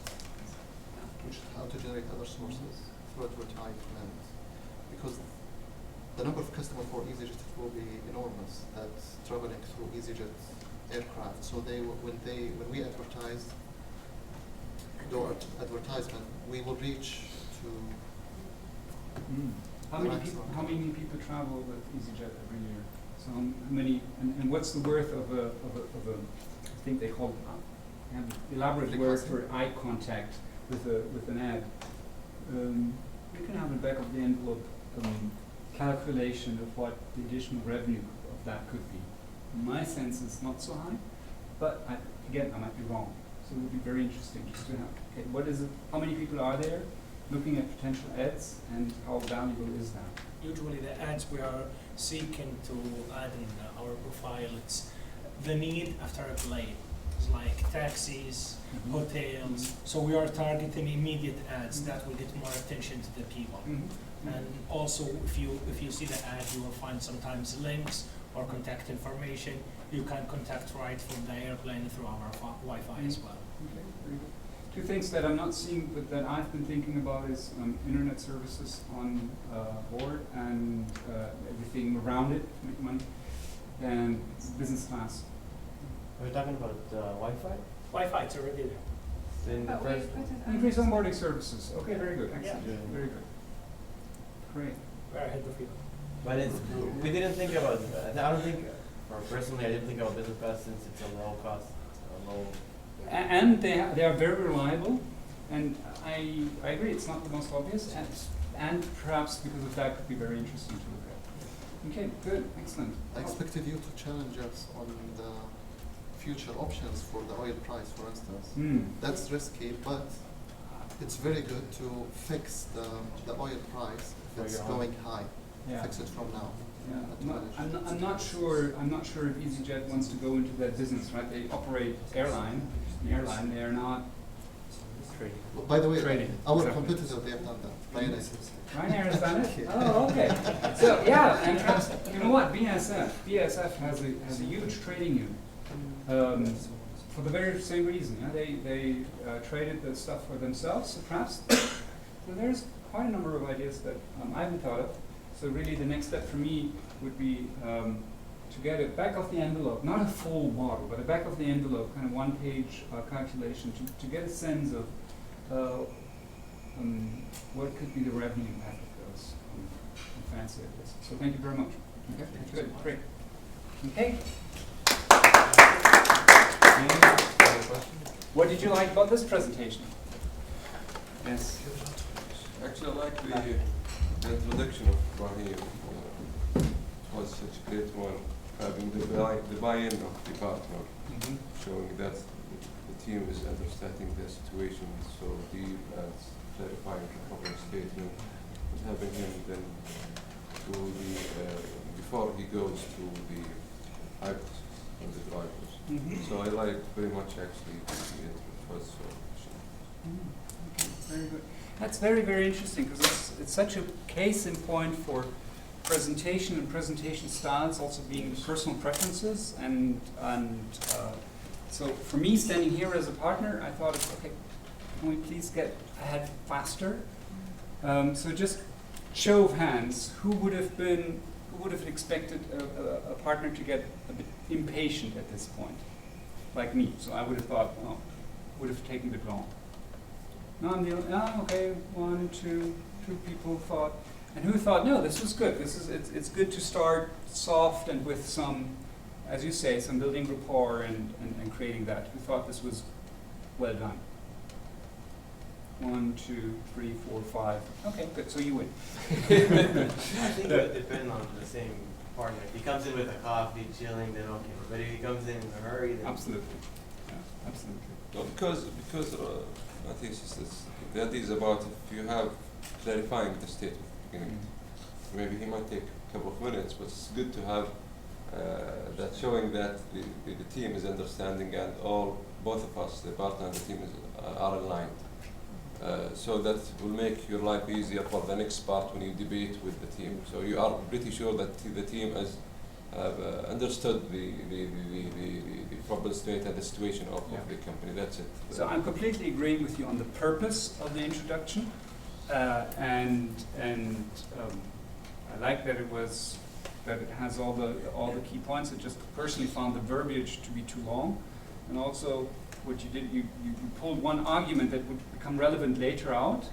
how to generate other sources through advertisement. Because the number of customers for EasyJet will be enormous that's traveling through EasyJet aircraft. So when we advertise, do advertisement, we will reach to. How many people travel with EasyJet every year? So how many, and what's the worth of a I think they call it an elaborate word for eye contact with an ad. You can have in the back of the envelope calculation of what the additional revenue of that could be. My sense is not so high, but again, I might be wrong. So it would be very interesting just to have, okay, what is it, how many people are there looking at potential ads, and how valuable is that? Usually the ads we are seeking to add in our profile, it's the need after a plane. It's like taxis, hotels. So we are targeting immediate ads that will get more attention to the people. And also, if you see the ad, you will find sometimes links or contact information. You can contact right from the airplane through our Wi-Fi as well. Okay, very good. Two things that I'm not seeing, but that I've been thinking about is internet services on board and everything around it to make money, and business class. Are we talking about Wi-Fi? Wi-Fi, it's already there. In the first Increase onboarding services. Okay, very good. Excellent. Yeah. Very good. Great. We're ahead of you. But we didn't think about I don't think, or personally, I didn't think about business class since it's a low cost, low. And they are very reliable, and I agree, it's not the most obvious, and perhaps because of that could be very interesting to look at. Okay, good, excellent. I expected you to challenge us on the future options for the oil price, for instance. That's risky, but it's very good to fix the oil price if it's going high. Yeah. Fix it from now. Yeah. I'm not sure if EasyJet wants to go into that business, right? They operate airline. They are not trading. Well, by the way, trading. our Exactly. competitor, they have done that. Ryanair has done it? Oh, okay. So yeah, and perhaps, you know what, BSF has a huge trading unit. For the very same reason, yeah? They traded the stuff for themselves, so perhaps. So there's quite a number of ideas that I haven't thought of. So really the next step for me would be to get a back of the envelope, not a full model, but a back of the envelope, kind of one-page calculation to get a sense of what could be the revenue impact of those fancy ideas. So thank you very much. Okay, good, great. Okay. What did you like about this presentation? Yes. Actually, I like the introduction of Ibrahim. It was such a great one, having the buy-in of the partner, showing that the team is understanding the situation so deep and clarifying the problem statement, and having him then to before he goes to the hypothesis and the drivers. So I like very much actually the intro. It was so efficient. Okay, very good. That's very, very interesting because it's such a case in point for presentation and presentation styles also being personal preferences and so for me standing here as a partner, I thought, okay, can we please get ahead faster? So just show of hands, who would have expected a partner to get a bit impatient at this point, like me? So I would have thought, oh, would have taken a bit long. No, I'm the only, okay, 1, 2 people thought, and who thought, no, this was good. It's good to start soft and with some, as you say, some building rapport and creating that. Who thought this was well done? 1, 2, 3, 4, 5. Okay, good. So you win. I think it would depend on the same partner. If he comes in with a coffee, chilling, then okay. But if he comes in a hurry, then absolutely, yeah, absolutely. No, because my thesis is the idea is about if you have clarifying the statement at the beginning. Maybe he might take a couple of minutes, but it's good to have that's showing that the team is understanding and both of us, the partner and the team, are aligned. So that will make your life easier for the next part when you debate with the team. So you are pretty sure that the team has understood the problem state and the situation of the company. That's it. So I'm completely agreeing with you on the purpose of the introduction, and I like that it has all the key points. I just personally found the verbiage to be too long, and also what you did, you pulled one argument that would become relevant later out,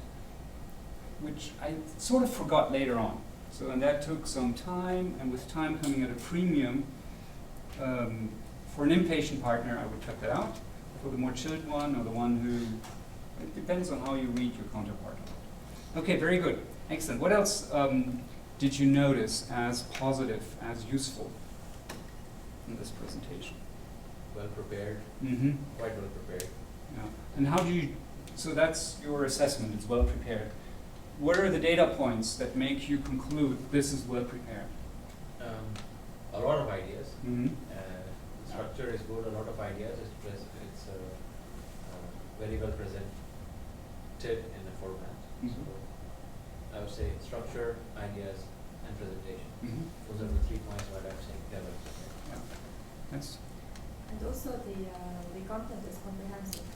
which I sort of forgot later on. So, and that took some time, and with time coming at a premium, for an impatient partner, I would cut that out. For the more chilled one, or the one who, it depends on how you read your counterpart. Okay, very good, excellent. What else did you notice as positive, as useful in this presentation? Well prepared. Mm-hmm. Quite well prepared. Yeah. And how do you, so that's your assessment, it's well prepared. What are the data points that make you conclude this is well prepared? A lot of ideas. Mm-hmm. Structure is good, a lot of ideas. It's very well presented in the format. Mm-hmm. So I would say structure, ideas, and presentation. Mm-hmm. Those are the 3 points what I'm saying. They're well prepared. Yeah. That's And also the content is comprehensive.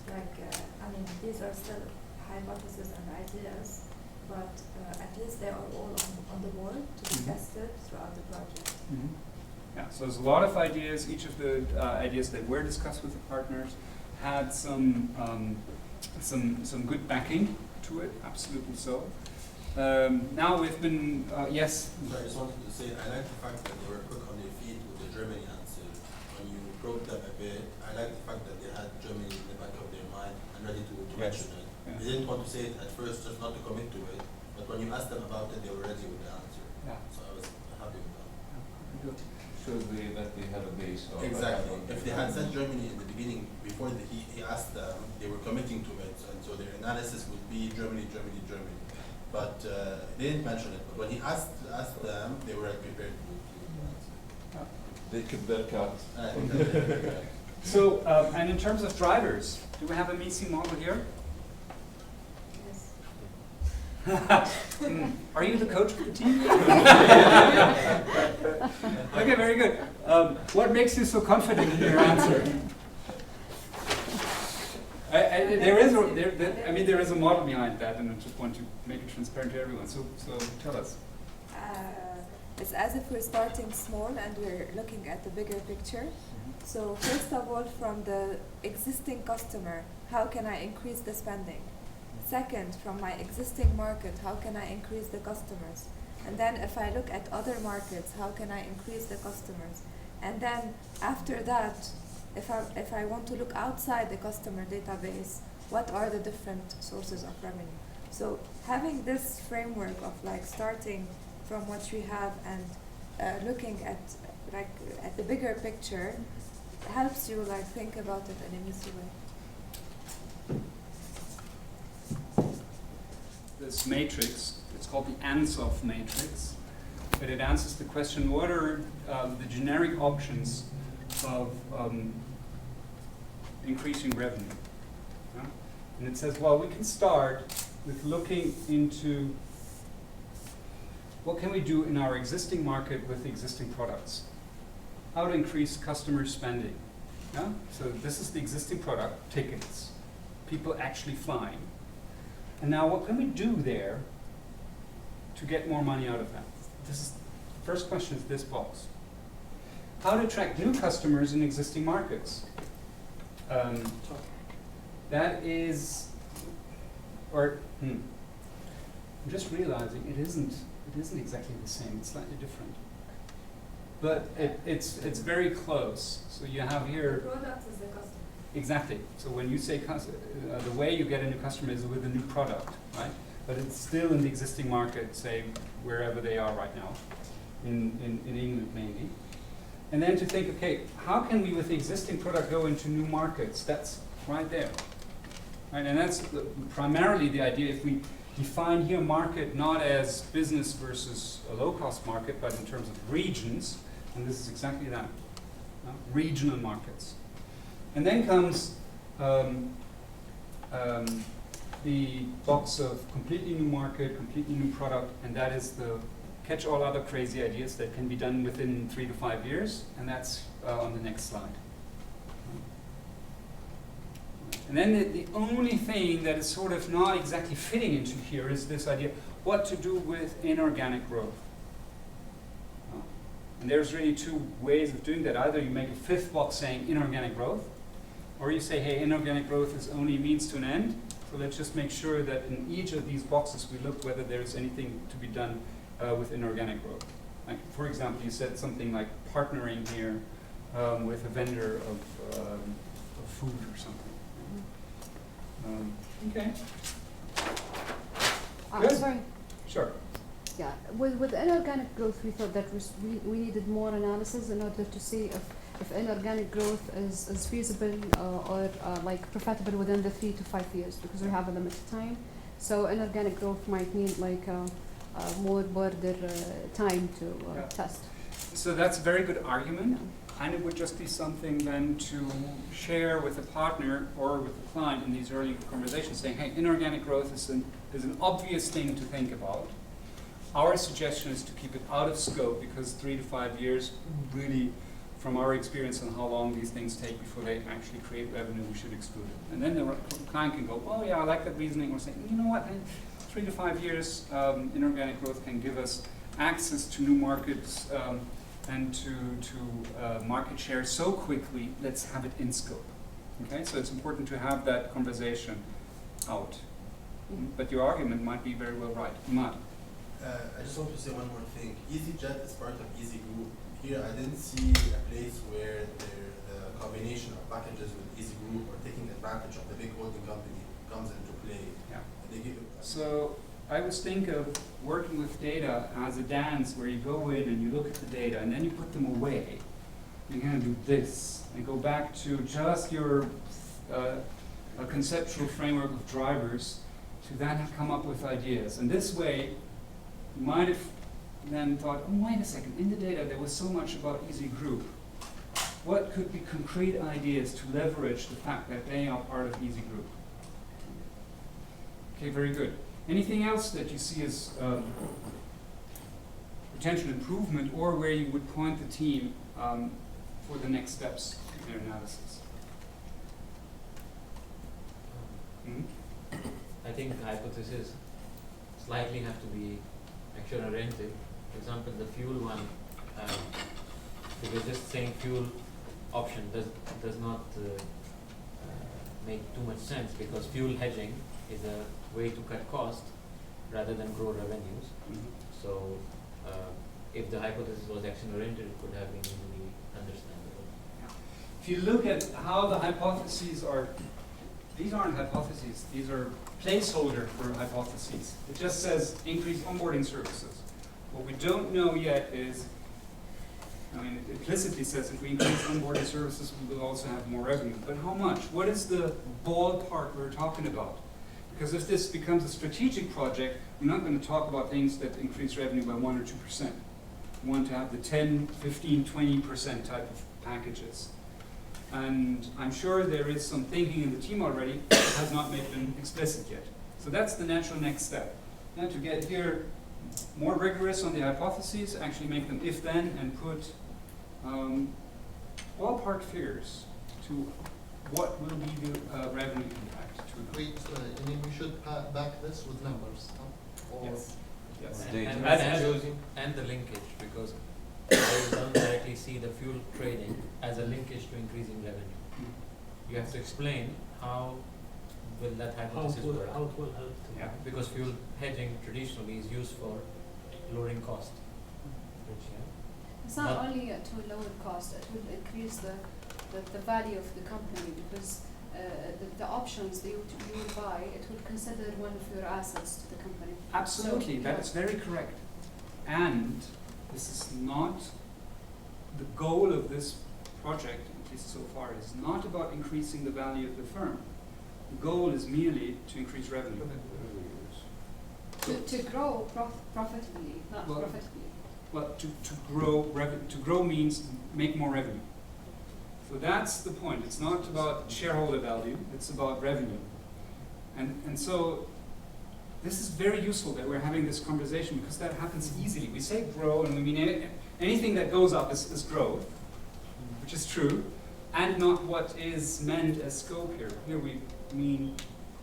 Like, I mean, these are still hypotheses and ideas, but at least they are all on the board to be tested throughout the project. Mm-hmm. Yeah, so there's a lot of ideas. Each of the ideas that were discussed with the partners had some good backing to it, absolutely so. Now we've been, yes? So I just wanted to say, I like the fact that they were quick on their feet with the Germany answer. When you probed them a bit, I like the fact that they had Germany in the back of their mind and ready to mention it. Yeah. They didn't want to say it at first, just not to commit to it, but when you asked them about it, they were ready with the answer. Yeah. So I was happy with that. Good. Shows that they have a base. Exactly. If they had said Germany in the beginning, before he asked them, they were committing to it, and so their analysis would be Germany, Germany, Germany. But they didn't mention it. But when he asked them, they were prepared to answer. They kept their cards. So, and in terms of drivers, do we have a MISI model here? Are you the coach of the team? Okay, very good. What makes you so confident in your answer? There is a model behind that, and I just want to make it transparent to everyone. So tell us. It's as if we're starting small and we're looking at the bigger picture. So first of all, from the existing customer, how can I increase the spending? Second, from my existing market, how can I increase the customers? And then if I look at other markets, how can I increase the customers? And then after that, if I want to look outside the customer database, what are the different sources of revenue? So having this framework of like starting from what we have and looking at the bigger picture helps you like think about it in an easy way. This matrix, it's called the ANSOF matrix, but it answers the question, what are the generic options of increasing revenue? Yeah? And it says, well, we can start with looking into what can we do in our existing market with the existing products? How to increase customer spending? Yeah? So this is the existing product, tickets, people actually flying. And now what can we do there to get more money out of that? First question is this box. How to attract new customers in existing markets? That is, I'm just realizing it isn't exactly the same, it's slightly different. But it's very close. So you have here. The product is the customer. Exactly. So when you say the way you get a new customer is with a new product, right? But it's still in the existing market, say wherever they are right now, in England mainly. And then to think, okay, how can we with the existing product go into new markets? That's right there. Right? And that's primarily the idea. If we define here market not as business versus a low-cost market, but in terms of regions, And this is exactly that, regional markets. And then comes the box of completely new market, completely new product, and that is the catch all other crazy ideas that can be done within 3 to 5 years, and that's on the next slide. And then the only thing that is sort of not exactly fitting into here is this idea, what to do with inorganic growth. And there's really two ways of doing that. Either you make a fifth box saying inorganic growth, or you say, hey, inorganic growth is only a means to an end, so let's just make sure that in each of these boxes we look whether there's anything to be done with inorganic growth. Like, for example, you said something like partnering here with a vendor of food or something. Okay. Good. Sorry. Sure. Yeah, with inorganic growth, we thought that we needed more analysis in order to see if inorganic growth is feasible or like profitable within the 3 to 5 years, because we have a limited time. So inorganic growth might need like more broader time to test. So that's a very good argument, and it would just be something then to share with a partner or with the client in these early conversations, saying, hey, inorganic growth is an obvious thing to think about. Our suggestion is to keep it out of scope, because 3 to 5 years, really, from our experience on how long these things take before they actually create revenue, we should exclude it. And then the client can go, oh yeah, I like that reasoning, or say, you know what, in 3 to 5 years, inorganic growth can give us access to new markets and to market share so quickly, let's have it in scope. Okay, so it's important to have that conversation out. But your argument might be very well right. Ahmad. I just want to say one more thing. EasyJet is part of Easy Group. Here, I didn't see a place where the combination of packages with Easy Group or taking advantage of the big holding company comes into play. Yeah. They give So I always think of working with data as a dance where you go in and you look at the data and then you put them away. You're going to do this and go back to just your a conceptual framework of drivers to then come up with ideas. And this way, you might have then thought, oh, wait a second, in the data there was so much about Easy Group. What could be concrete ideas to leverage the fact that they are part of Easy Group? Okay, very good. Anything else that you see as potential improvement, or where you would point the team for the next steps in their analysis? I think the hypotheses slightly have to be action-oriented. For example, the fuel one, because just saying fuel option does not make too much sense, because fuel hedging is a way to cut cost rather than grow revenues. So if the hypothesis was action-oriented, it could have been easily understandable. If you look at how the hypotheses are, these aren't hypotheses, these are placeholder for hypotheses. It just says increase onboarding services. What we don't know yet is, I mean, it implicitly says if we increase onboarding services, we will also have more revenue. But how much? What is the ballpark we're talking about? Because if this becomes a strategic project, we're not going to talk about things that increase revenue by 1 or 2%. We want to have the 10, 15, 20% type of packages. And I'm sure there is some thinking in the team already that has not made them explicit yet. So that's the natural next step. Now to get here more rigorous on the hypotheses, actually make them if-then, and put ballpark figures to what will be the revenue impact. Wait, I mean, we should back this with numbers, huh? Or Yes. Yes. And the linkage, because they don't directly see the fuel trading as a linkage to increasing revenue. You have to explain how will that hypothesis work. How it will help. Yeah. Because fuel hedging traditionally is used for lowering cost. It's not only to lower cost, it will increase the value of the company, because the options that you will buy, it will consider one of your assets to the company. Absolutely, So, that is very correct. And this is not, the goal of this project, at least so far, is not about increasing the value of the firm. The goal is merely to increase revenue. To grow profitably, not Well, profitably. well, to grow revenue. To grow means make more revenue. So that's the point. It's not about shareholder value, it's about revenue. And so this is very useful that we're having this conversation because that happens easily. We say grow and we mean anything that goes up is growth, which is true, and not what is meant as scope here. Here we mean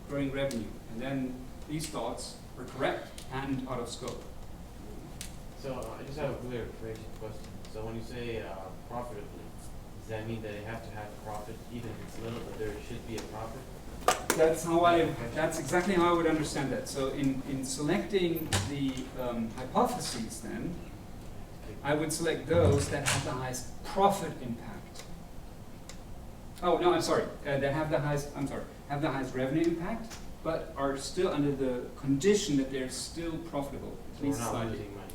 growing revenue. And then these thoughts are correct and out of scope. So I just have a clarification question. So when you say profitably, does that mean that they have to have profit, even if it's little, but there should be a profit? That's exactly how I would understand that. So in selecting the hypotheses then, I would select those that have the highest profit impact. Oh, no, I'm sorry. That have the highest, have the highest revenue impact, but are still under the condition that they're still profitable, at least we're not slightly. losing money.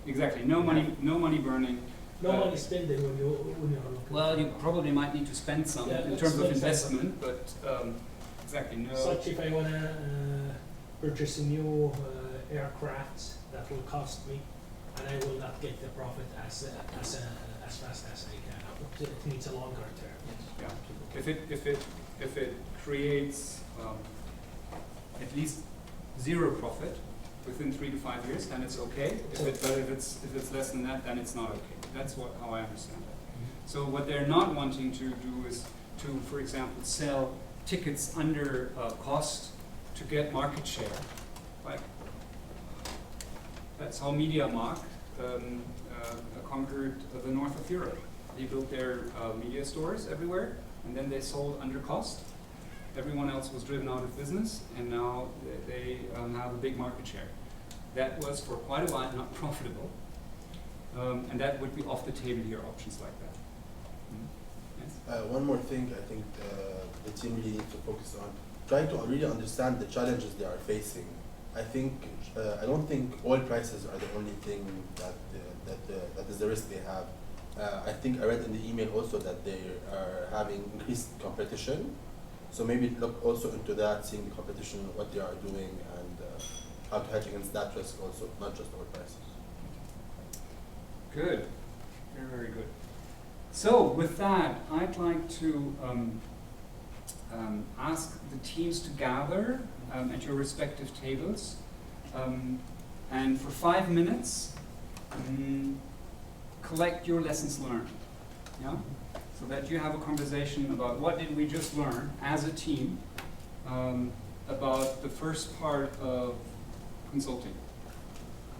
Exactly. No money burning. No money spending when you're looking. Well, you probably might need to spend some in terms of investment, but exactly no. Such if I want to purchase a new aircraft, that will cost me, and I will not get the profit as fast as I can. It needs a longer term. Yeah. If it creates at least zero profit within 3 to 5 years, then it's okay. But if it's less than that, then it's not okay. That's how I understand it. So what they're not wanting to do is to, for example, sell tickets under cost to get market share. Like that's how MediaMarkt conquered the north of Europe. They built their media stores everywhere, and then they sold under cost. Everyone else was driven out of business, and now they have a big market share. That was for quite a while not profitable, and that would be off the table here, options like that. Yes? One more thing I think the team really needs to focus on, trying to really understand the challenges they are facing. I don't think oil prices are the only thing that is the risk they have. I think I read in the email also that they are having increased competition. So maybe look also into that, seeing the competition, what they are doing, and how to hedge against that risk also, not just oil prices. Good. Very, very good. So with that, I'd like to ask the teams to gather at your respective tables. And for 5 minutes, collect your lessons learned. Yeah? So that you have a conversation about what did we just learn as a team about the first part of consulting.